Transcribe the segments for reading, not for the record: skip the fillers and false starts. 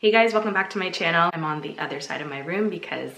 Hey guys, welcome back to my channel. I'm on the other side of my room because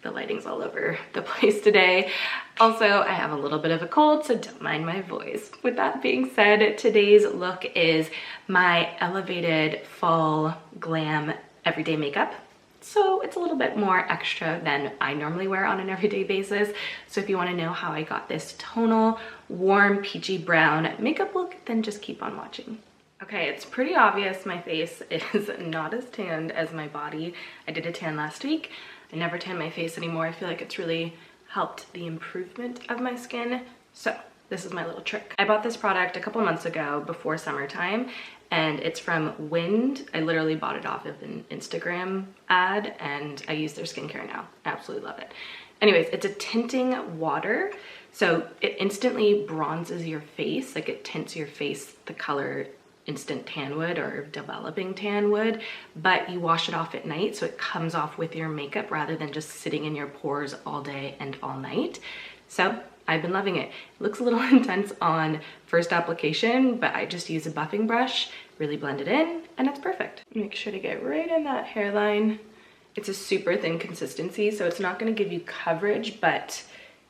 the lighting's all over the place today. Also, I have a little bit of a cold, so don't mind my voice. With that being said, today's look is my elevated fall glam everyday makeup. So it's a little bit more extra than I normally wear on an everyday basis. So if you want to know how I got this tonal, warm, peachy brown makeup look, then just keep on watching. Okay, it's pretty obvious my face is not as tanned as my body. I did a tan last week. I never tan my face anymore. I feel like it's really helped the improvement of my skin. So this is my little trick. I bought this product a couple months ago before summertime, and it's from Wind. I literally bought it off of an Instagram ad, and I use their skincare now. I absolutely love it. Anyways, it's a tinting water. So it instantly bronzes your face, like it tints your face the color instant tan would or developing tan would, but you wash it off at night so it comes off with your makeup rather than just sitting in your pores all day and all night. So I've been loving it. It looks a little intense on first application, but I just use a buffing brush, really blend it in, and it's perfect. Make sure to get right in that hairline. It's a super thin consistency, so it's not going to give you coverage, but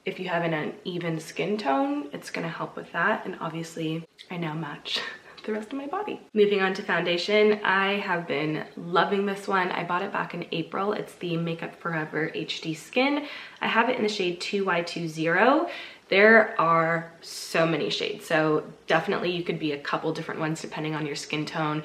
if you have an uneven skin tone, it's going to help with that. And obviously I now match the rest of my body. Moving on to foundation, I have been loving this one. I bought it back in April. It's the MakeupForever HD Skin. I have it in the shade 2Y20. There are so many shades, so definitely you could be a couple different ones depending on your skin tone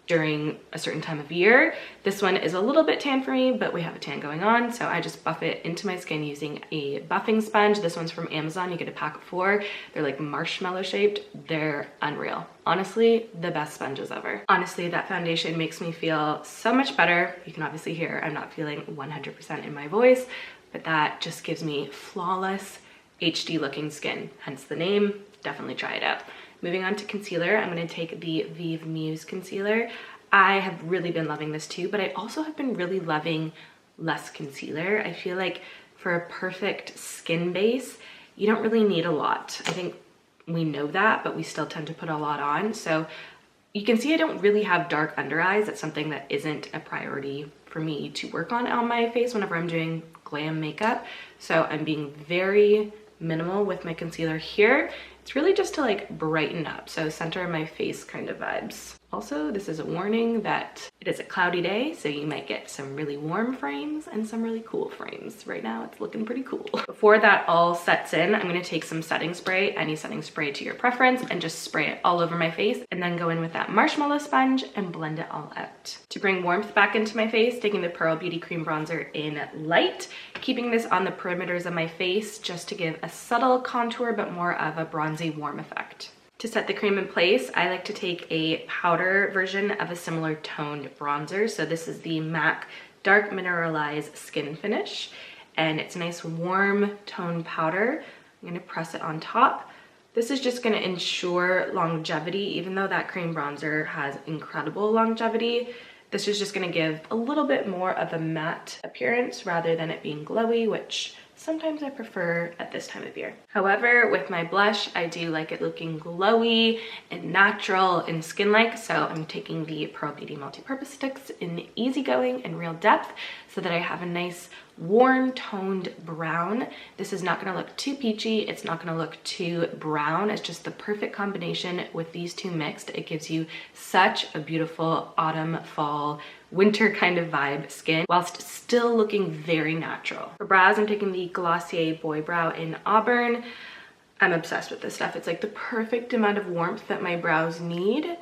during a certain time of year. This one is a little bit tan for me, but we have a tan going on, so I just buff it into my skin using a buffing sponge. This one's from Amazon. You get a pack of 4. They're like marshmallow shaped. They're unreal. Honestly, the best sponges ever. Honestly, that foundation makes me feel so much better. You can obviously hear I'm not feeling 100% in my voice, but that just gives me flawless HD looking skin, hence the name. Definitely try it out. Moving on to concealer, I'm going to take the Vieve Muse concealer. I have really been loving this too, but I also have been really loving less concealer. I feel like for a perfect skin base, you don't really need a lot. I think we know that, but we still tend to put a lot on. So you can see I don't really have dark under eyes. That's something that isn't a priority for me to work on my face whenever I'm doing glam makeup. So I'm being very minimal with my concealer here. It's really just to like brighten up, so center of my face kind of vibes. Also, this is a warning that it is a cloudy day, so you might get some really warm frames and some really cool frames. Right now, it's looking pretty cool. Before that all sets in, I'm gonna take some setting spray, any setting spray to your preference, and just spray it all over my face, and then go in with that marshmallow sponge and blend it all out. To bring warmth back into my face, taking the Pearl Beauty Cream Bronzer in Light, keeping this on the perimeters of my face just to give a subtle contour, but more of a bronzy warm effect. To set the cream in place, I like to take a powder version of a similar toned bronzer. So this is the MAC Dark Mineralise Skin Finish, and it's a nice warm toned powder. I'm gonna press it on top. This is just gonna ensure longevity, even though that cream bronzer has incredible longevity. This is just gonna give a little bit more of a matte appearance rather than it being glowy, which sometimes I prefer at this time of year. However, with my blush, I do like it looking glowy and natural and skin-like, so I'm taking the Pearl Beauty Multipurpose sticks in Easygoing and Real Depth so that I have a nice warm toned brown. This is not gonna look too peachy, it's not gonna look too brown. It's just the perfect combination with these two mixed. It gives you such a beautiful autumn, fall, winter kind of vibe skin whilst still looking very natural. For brows, I'm taking the Glossier Boy Brow in Auburn. I'm obsessed with this stuff. It's like the perfect amount of warmth that my brows need,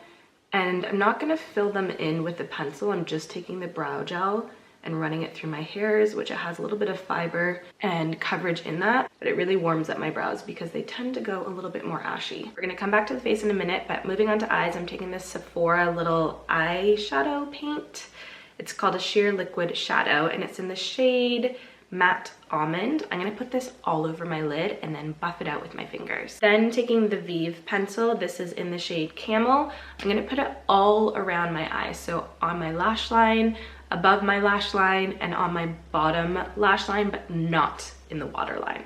and I'm not gonna fill them in with a pencil. I'm just taking the brow gel and running it through my hairs, which it has a little bit of fiber and coverage in that, but it really warms up my brows because they tend to go a little bit more ashy. We're gonna come back to the face in a minute, but moving on to eyes, I'm taking this Sephora little eyeshadow paint. It's called a Sheer Liquid Shadow, and it's in the shade Matte Almond. I'm gonna put this all over my lid and then buff it out with my fingers. Then taking the Vieve pencil, this is in the shade Camel, I'm gonna put it all around my eyes. So on my lash line, above my lash line, and on my bottom lash line, but not in the waterline.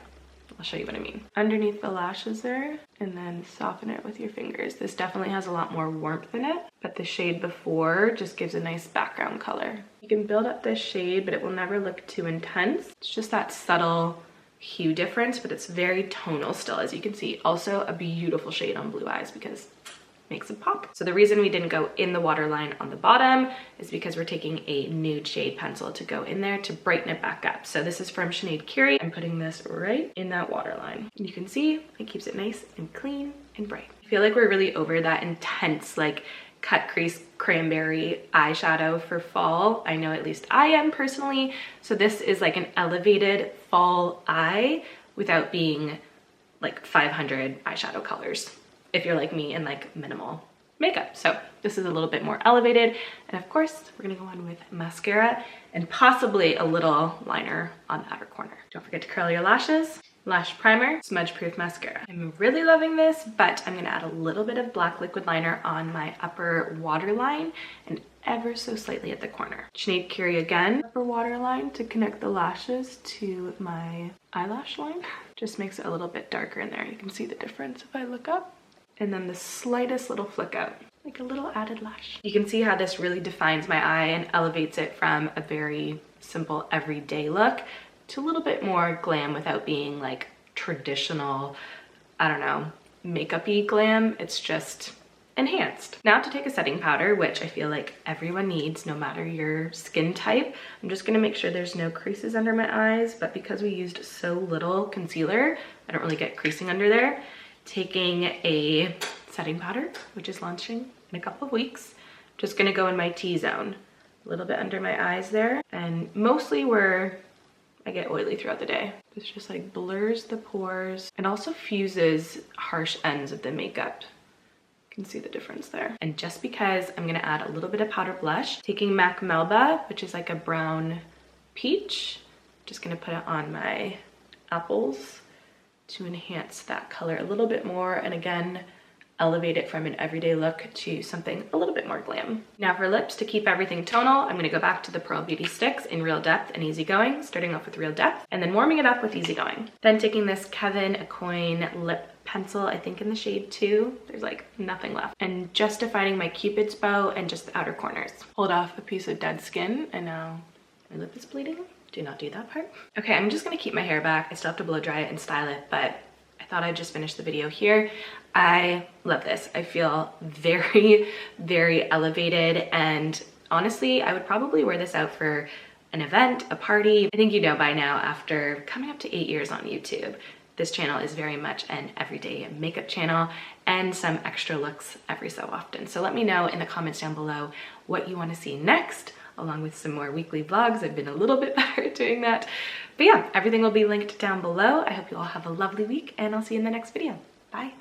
I'll show you what I mean. Underneath the lashes there, and then soften it with your fingers. This definitely has a lot more warmth in it, but the shade before just gives a nice background color. You can build up this shade, but it will never look too intense. It's just that subtle hue difference, but it's very tonal still, as you can see. Also a beautiful shade on blue eyes because it makes it pop. So the reason we didn't go in the waterline on the bottom is because we're taking a nude shade pencil to go in there to brighten it back up. So this is from Keary. I'm putting this right in that waterline. You can see it keeps it nice and clean and bright. I feel like we're really over that intense, like, cut crease cranberry eyeshadow for fall. I know at least I am personally. So this is like an elevated fall eye without being like 500 eyeshadow colors, if you're like me and like minimal makeup. So this is a little bit more elevated. And of course, we're gonna go on with mascara and possibly a little liner on the outer corner. Don't forget to curl your lashes. Lash primer, smudge proof mascara. I'm really loving this, but I'm gonna add a little bit of black liquid liner on my upper waterline and ever so slightly at the corner. Keary again, upper waterline to connect the lashes to my eyelash line. Just makes it a little bit darker in there. You can see the difference if I look up. And then the slightest little flick out, like a little added lash. You can see how this really defines my eye and elevates it from a very simple everyday look to a little bit more glam without being like traditional, I don't know, makeup-y glam. It's just enhanced. Now to take a setting powder, which I feel like everyone needs no matter your skin type. I'm just gonna make sure there's no creases under my eyes, but because we used so little concealer, I don't really get creasing under there. Taking a setting powder, which is launching in a couple of weeks. Just gonna go in my T-zone, a little bit under my eyes there, and mostly where I get oily throughout the day. This just like blurs the pores and also fuses harsh ends of the makeup. You can see the difference there. And just because I'm gonna add a little bit of powder blush, taking MAC Melba, which is like a brown peach, just gonna put it on my apples to enhance that color a little bit more, and again, elevate it from an everyday look to something a little bit more glam. Now for lips, to keep everything tonal, I'm gonna go back to the Pearl Beauty sticks in Real Depth and Easygoing, starting off with Real Depth, and then warming it up with Easygoing. Then taking this Kevin Aucoin lip pencil, I think in the shade 2, there's like nothing left, and just defining my Cupid's bow and just the outer corners. Pulled off a piece of dead skin, and now my lip is bleeding. Do not do that part. Okay, I'm just gonna keep my hair back. I still have to blow dry it and style it, but I thought I'd just finish the video here. I love this. I feel very, very elevated, and honestly, I would probably wear this out for an event, a party. I think you know by now, after coming up to 8 years on YouTube, this channel is very much an everyday makeup channel and some extra looks every so often. So let me know in the comments down below what you want to see next, along with some more weekly vlogs. I've been a little bit better at doing that. But yeah, everything will be linked down below. I hope you all have a lovely week, and I'll see you in the next video. Bye.